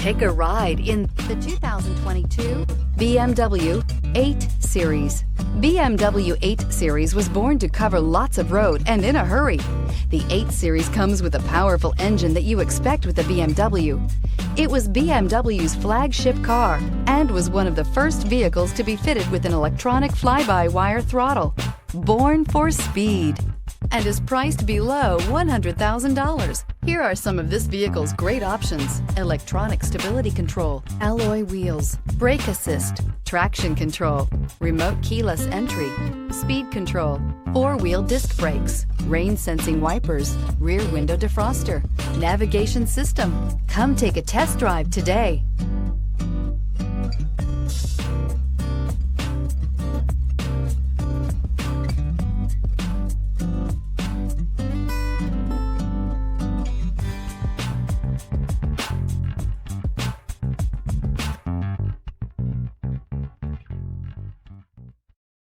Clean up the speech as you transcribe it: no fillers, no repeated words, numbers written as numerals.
Take a ride in the 2022 BMW 8 Series. BMW 8 Series was born to cover lots of road and in a hurry. The 8 Series comes with a powerful engine that you expect with a BMW. It was BMW's flagship car and was one of the first vehicles to be fitted with an electronic fly-by-wire throttle. Born for speed and is priced below $100,000. Here are some of this vehicle's great options: electronic stability control, alloy wheels, brake assist, traction control, remote keyless entry, speed control, four-wheel disc brakes, rain sensing wipers, rear window defroster, navigation system. Come take a test drive today.